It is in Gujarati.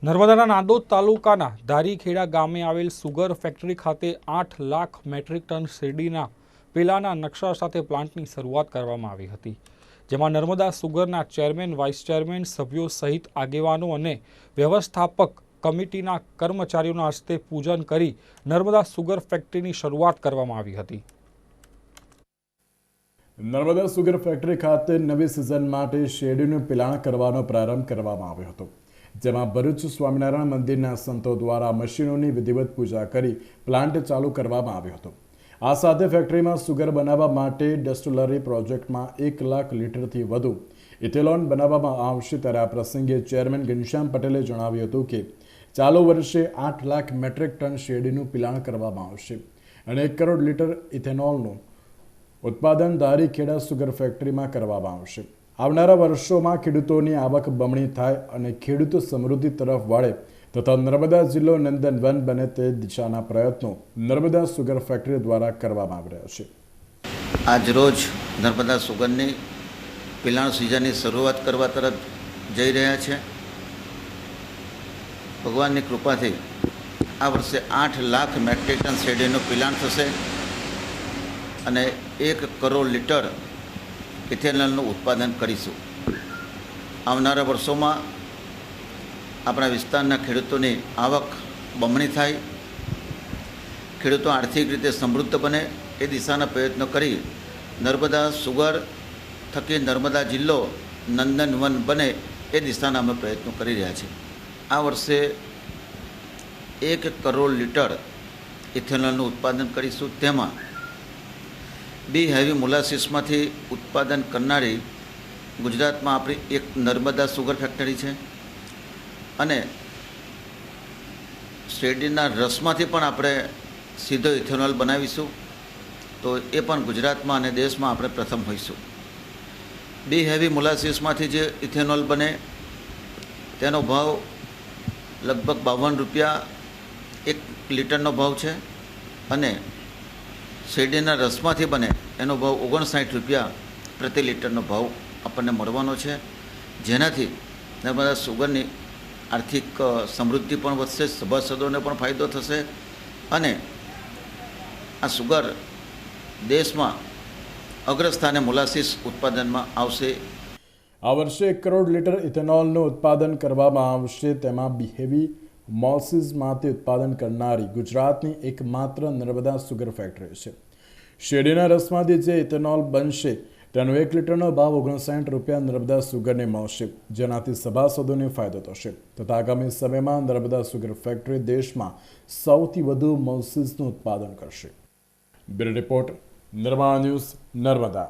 નર્મદાના નાંદોદ તાલુકાના ધારીખેડા ગામે આવેલ સુગર ફેક્ટરી ખાતે 8 લાખ મેટ્રિક ટન શેરડીના પેલાના નકશા સાથે પ્લાન્ટની શરૂઆત કરવામાં આવી હતી, જેમાં નર્મદા સુગરના ચેરમેન, વાઇસ ચેરમેન, સભ્યો સહિત આગેવાનો અને વ્યવસ્થાપક કમિટીના કર્મચારીઓના હસ્તે પૂજન કરી નર્મદા સુગર ફેક્ટરીની શરૂઆત કરવામાં આવી હતી। નર્મદા સુગર ફેક્ટરી ખાતે નવી સિઝન માટે શેરડીનું પિલાણ કરવાનો પ્રારંભ કરવામાં આવ્યો હતો, જેમાં ભરૂચ સ્વામિનારાયણ મંદિરના સંતો દ્વારા મશીનોની વિધિવત પૂજા કરી પ્લાન્ટ ચાલુ કરવામાં આવ્યો હતો। આ સાથે ફેક્ટરીમાં સુગર બનાવવા માટે ડેસ્ટિલરી પ્રોજેક્ટમાં 1 લાખ લીટરથી વધુ ઇથેનોલ બનાવવામાં આવશે। ત્યારે આ પ્રસંગે ચેરમેન ઘનશ્યામ પટેલે જણાવ્યું હતું કે ચાલુ વર્ષે 8 લાખ મેટ્રિક ટન શેરડીનું પિલાણ કરવામાં આવશે અને 1 કરોડ લીટર ઇથેનોલનું ઉત્પાદન ધારીખેડા સુગર ફેક્ટરીમાં કરવામાં આવશે। આવનારા વર્ષોમાં ખેડૂતોની આવક બમણી થાય અને ખેડૂતો સમૃદ્ધિ તરફ વળે તથા નર્મદા જિલ્લો નંદનવન બને તે દિશાના પ્રયત્નો નર્મદા સુગર ફેક્ટરી દ્વારા કરવામાં આવી રહ્યા છે। આજરોજ નર્મદા સુગરની પિલાણ સિઝનની શરૂઆત કરવા તરફ જઈ રહ્યા છે। ભગવાનની કૃપાથી આ વર્ષે 8 લાખ મેટ્રિક ટન શેરડીનું પિલાણ થશે અને 1 કરોડ લીટર ઇથેનોલનું ઉત્પાદન કરીશું। આવનારા વર્ષોમાં આપણા વિસ્તારના ખેડૂતોની આવક બમણી થાય, ખેડૂતો આર્થિક રીતે સમૃદ્ધ બને એ દિશાના પ્રયત્નો કરી નર્મદા સુગર થકી નર્મદા જિલ્લો નંદનવન બને એ દિશાના અમે પ્રયત્નો કરી રહ્યા છીએ। આ વર્ષે 1 કરોડ લીટર ઇથેનોલનું ઉત્પાદન કરીશું। તેમાં બી હેવી મોલાસીસમાંથી ઉત્પાદન કરનારી ગુજરાતમાં આપણી એક નર્મદા સુગર ફેક્ટરી છે અને શેરડીના રસમાંથી પણ આપણે સીધો ઇથેનોલ બનાવીશું, તો એ પણ ગુજરાતમાં અને દેશમાં આપણે પ્રથમ હોઈશું। બી હેવી મોલાસીસમાંથી જે ઇથેનોલ બને તેનો ભાવ લગભગ 52 રૂપિયા 1 લીટરનો ભાવ છે અને શેરડીના રસમાંથી બને એનો ભાવ 59 રૂપિયા પ્રતિ લીટરનો ભાવ આપણને મળવાનો છે, જેનાથી નર્મદા સુગરની આર્થિક સમૃદ્ધિ પણ વધશે, સભાસદોને પણ ફાયદો થશે અને આ સુગર દેશમાં અગ્રસ્થાને મોલાસીસ ઉત્પાદનમાં આવશે। આ વર્ષે 1 કરોડ લીટર ઇથેનોલનું ઉત્પાદન કરવામાં આવશે। તેમાં બી હેવી મોલાસીસમાંથી ઉત્પાદન કરનારી ગુજરાતની એકમાત્ર નર્મદા સુગર ફેક્ટરી છે। શેરડીના રસમાંથી જે ઇથેનોલ બનશે તેનો 1 લીટરનો ભાવ 59 રૂપિયા નર્મદા સુગરને મળશે, જેનાથી સભાસદોને ફાયદો થશે તથા આગામી સમયમાં નર્મદા સુગર ફેક્ટરી દેશમાં સૌથી વધુ મોલાસીસનું ઉત્પાદન કરશે। બ્યુરો રિપોર્ટ, નિર્માણ ન્યૂઝ, નર્મદા।